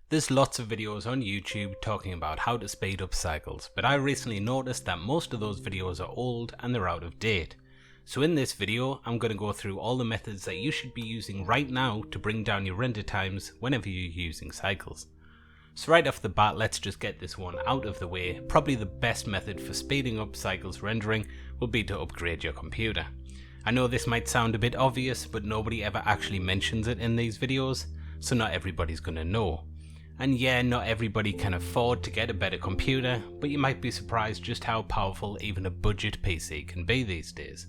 There's lots of videos on YouTube talking about how to speed up cycles, but I recently noticed that most of those videos are old and they're out of date. So in this video, I'm going to go through all the methods that you should be using right now to bring down your render times whenever you're using cycles. So right off the bat, let's just get this one out of the way. Probably the best method for speeding up cycles rendering will be to upgrade your computer. I know this might sound a bit obvious, but nobody ever actually mentions it in these videos, so not everybody's going to know. And yeah, not everybody can afford to get a better computer, but you might be surprised just how powerful even a budget PC can be these days.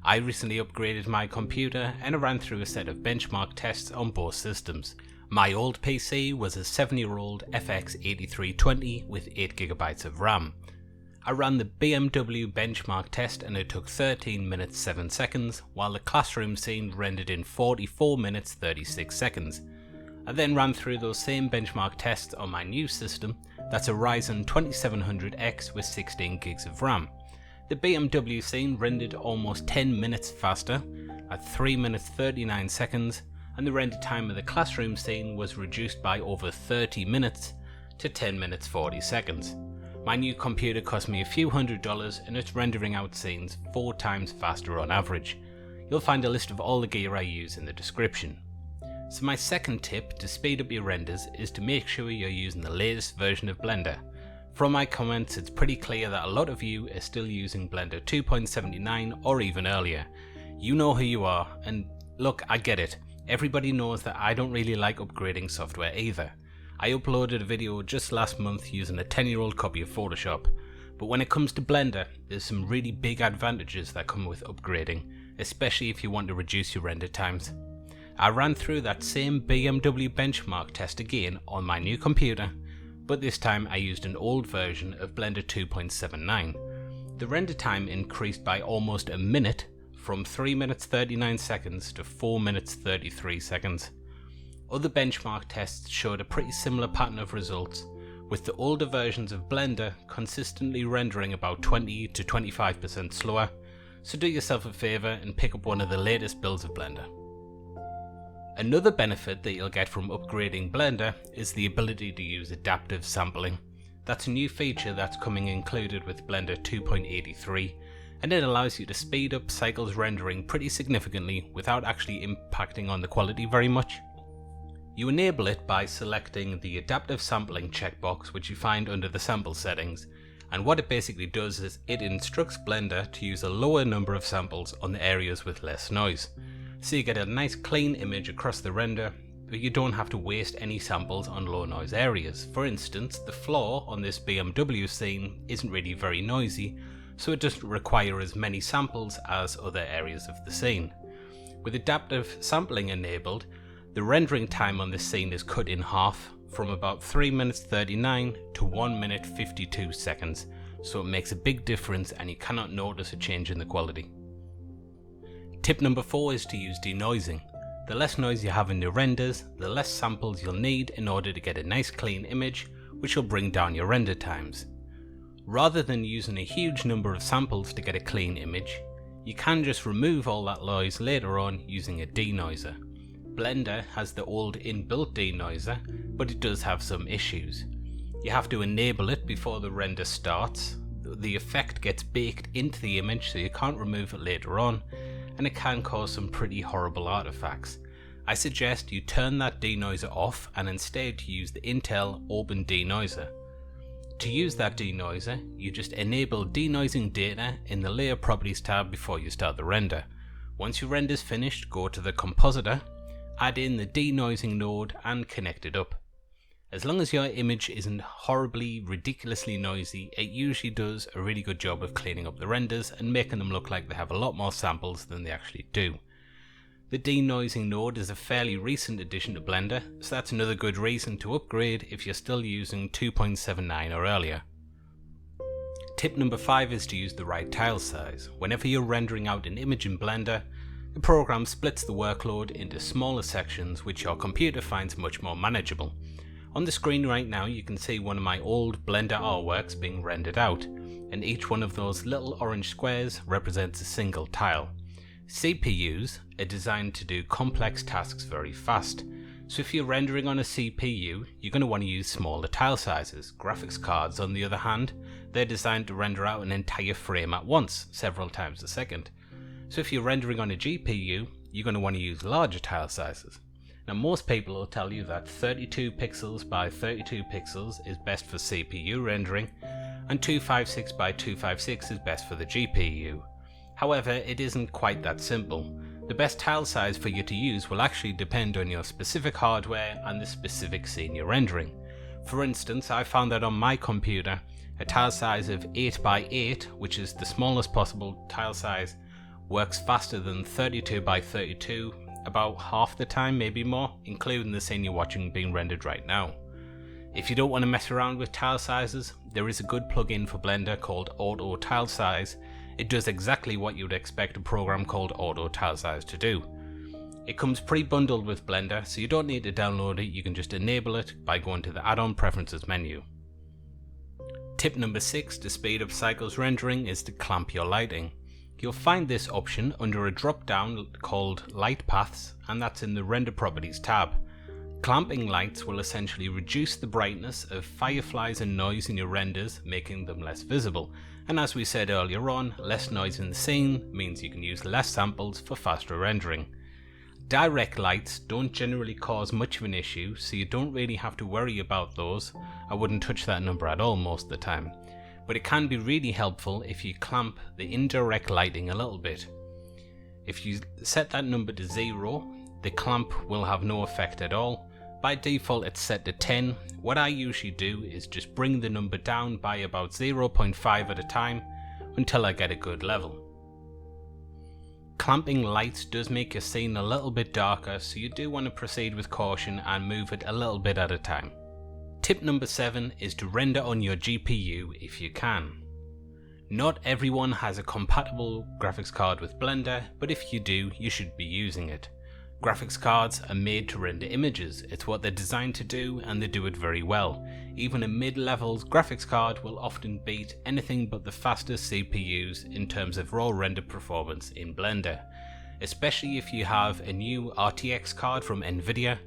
I recently upgraded my computer and I ran through a set of benchmark tests on both systems. My old PC was a 7-year-old FX 8320 with 8GB of RAM. I ran the BMW benchmark test and it took 13 minutes 7 seconds, while the classroom scene rendered in 44 minutes 36 seconds. I then ran through those same benchmark tests on my new system, that's a Ryzen 2700X with 16GB of RAM. The BMW scene rendered almost 10 minutes faster, at 3 minutes 39 seconds, and the render time of the classroom scene was reduced by over 30 minutes to 10 minutes 40 seconds. My new computer cost me a few $100s and it's rendering out scenes 4 times faster on average. You'll find a list of all the gear I use in the description. So my second tip to speed up your renders is to make sure you're using the latest version of Blender. From my comments, it's pretty clear that a lot of you are still using Blender 2.79 or even earlier. You know who you are, and look, I get it. Everybody knows that I don't really like upgrading software either. I uploaded a video just last month using a 10-year-old copy of Photoshop, but when it comes to Blender, there's some really big advantages that come with upgrading, especially if you want to reduce your render times. I ran through that same BMW benchmark test again on my new computer, but this time I used an old version of Blender 2.79. The render time increased by almost a minute, from 3 minutes 39 seconds to 4 minutes 33 seconds. Other benchmark tests showed a pretty similar pattern of results, with the older versions of Blender consistently rendering about 20 to 25% slower, so do yourself a favour and pick up one of the latest builds of Blender. Another benefit that you'll get from upgrading Blender is the ability to use adaptive sampling. That's a new feature that's coming included with Blender 2.83, and it allows you to speed up cycles rendering pretty significantly without actually impacting on the quality very much. You enable it by selecting the adaptive sampling checkbox, which you find under the sample settings, and what it basically does is it instructs Blender to use a lower number of samples on the areas with less noise. So you get a nice clean image across the render, but you don't have to waste any samples on low noise areas. For instance, the floor on this BMW scene isn't really very noisy, so it doesn't require as many samples as other areas of the scene. With adaptive sampling enabled, the rendering time on this scene is cut in half, from about 3 minutes 39 to 1 minute 52 seconds, so it makes a big difference and you cannot notice a change in the quality. Tip number 4 is to use denoising. The less noise you have in your renders, the less samples you'll need in order to get a nice clean image, which will bring down your render times. Rather than using a huge number of samples to get a clean image, you can just remove all that noise later on using a denoiser. Blender has the old inbuilt denoiser, but it does have some issues. You have to enable it before the render starts. The effect gets baked into the image, so you can't remove it later on, and it can cause some pretty horrible artifacts. I suggest you turn that denoiser off and instead use the Intel Open Denoiser. To use that denoiser, you just enable denoising data in the Layer Properties tab before you start the render. Once your render is finished, go to the compositor, add in the denoising node and connect it up. As long as your image isn't horribly, ridiculously noisy, it usually does a really good job of cleaning up the renders and making them look like they have a lot more samples than they actually do. The denoising node is a fairly recent addition to Blender, so that's another good reason to upgrade if you're still using 2.79 or earlier. Tip number 5 is to use the right tile size. Whenever you're rendering out an image in Blender, the program splits the workload into smaller sections which your computer finds much more manageable. On the screen right now you can see one of my old Blender artworks being rendered out, and each one of those little orange squares represents a single tile. CPUs are designed to do complex tasks very fast, So if you're rendering on a CPU, you're going to want to use smaller tile sizes. Graphics cards, on the other hand, they're designed to render out an entire frame at once, several times a second. So if you're rendering on a GPU, you're going to want to use larger tile sizes. Now most people will tell you that 32 pixels by 32 pixels is best for CPU rendering, and 256 by 256 is best for the GPU. However, it isn't quite that simple. The best tile size for you to use will actually depend on your specific hardware and the specific scene you're rendering. For instance, I found that on my computer, a tile size of 8 by 8, which is the smallest possible tile size, works faster than 32 by 32 about half the time, maybe more, including the scene you're watching being rendered right now. If you don't want to mess around with tile sizes, there is a good plugin for Blender called Auto Tile Size. It does exactly what you would expect a program called Auto Tile Size to do. It comes pre-bundled with Blender, so you don't need to download it, you can just enable it by going to the add-on preferences menu. Tip number 6 to speed up cycles rendering is to clamp your lighting. You'll find this option under a drop down called Light Paths, and that's in the Render Properties tab. Clamping lights will essentially reduce the brightness of fireflies and noise in your renders, making them less visible. And as we said earlier on, less noise in the scene means you can use less samples for faster rendering. Direct lights don't generally cause much of an issue, so you don't really have to worry about those. I wouldn't touch that number at all most of the time. But it can be really helpful if you clamp the indirect lighting a little bit. If you set that number to 0, the clamp will have no effect at all. By default it's set to 10. What I usually do is just bring the number down by about 0.5 at a time until I get a good level. Clamping lights does make your scene a little bit darker, so you do want to proceed with caution and move it a little bit at a time. Tip number 7 is to render on your GPU if you can. Not everyone has a compatible graphics card with Blender, but if you do, you should be using it. Graphics cards are made to render images, it's what they're designed to do and they do it very well. Even a mid-levels graphics card will often beat anything but the fastest CPUs in terms of raw render performance in Blender. Especially if you have a new RTX card from NVIDIA.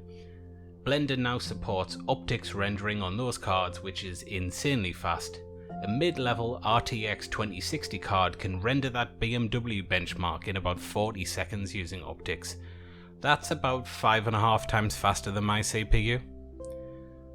Blender now supports optics rendering on those cards, which is insanely fast. A mid-level RTX 2060 card can render that BMW benchmark in about 40 seconds using optics. That's about 5.5 times faster than my CPU.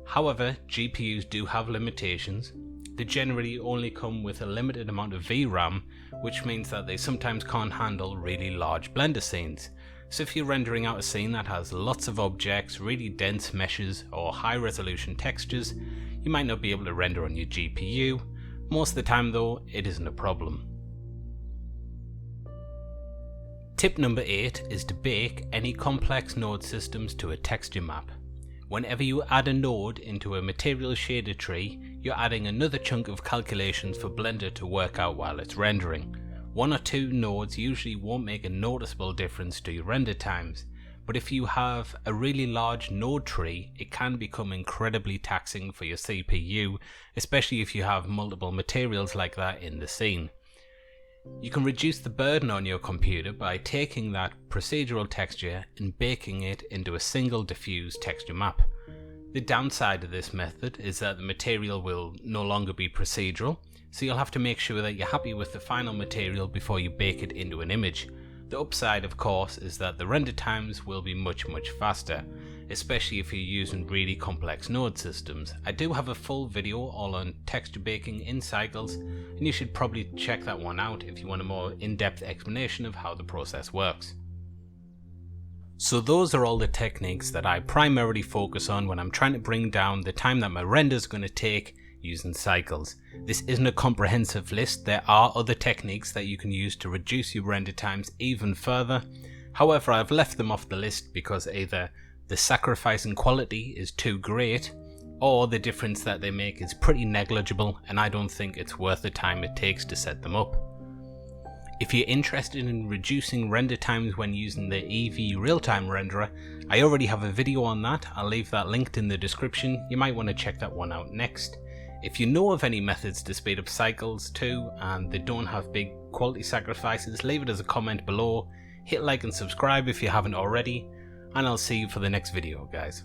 However, GPUs do have limitations. They generally only come with a limited amount of VRAM, which means that they sometimes can't handle really large Blender scenes. So if you're rendering out a scene that has lots of objects, really dense meshes or high resolution textures, you might not be able to render on your GPU. Most of the time though, it isn't a problem. Tip number 8 is to bake any complex node systems to a texture map. Whenever you add a node into a material shader tree, you're adding another chunk of calculations for Blender to work out while it's rendering. 1 or 2 nodes usually won't make a noticeable difference to your render times, but if you have a really large node tree, it can become incredibly taxing for your CPU, especially if you have multiple materials like that in the scene. You can reduce the burden on your computer by taking that procedural texture and baking it into a single diffuse texture map. The downside of this method is that the material will no longer be procedural, so you'll have to make sure that you're happy with the final material before you bake it into an image. The upside, of course, is that the render times will be much faster, especially if you're using really complex node systems. I do have a full video all on texture baking in Cycles, and you should probably check that one out if you want a more in-depth explanation of how the process works. So those are all the techniques that I primarily focus on when I'm trying to bring down the time that my render is going to take using Cycles. This isn't a comprehensive list. There are other techniques that you can use to reduce your render times even further. However, I've left them off the list because either the sacrifice in quality is too great, or the difference that they make is pretty negligible, and I don't think it's worth the time it takes to set them up. If you're interested in reducing render times when using the EV real-time renderer, I already have a video on that. I'll leave that linked in the description. You might want to check that one out next. If you know of any methods to speed up cycles too, and they don't have big quality sacrifices, leave it as a comment below. Hit like and subscribe if you haven't already. and I'll see you for the next video, guys.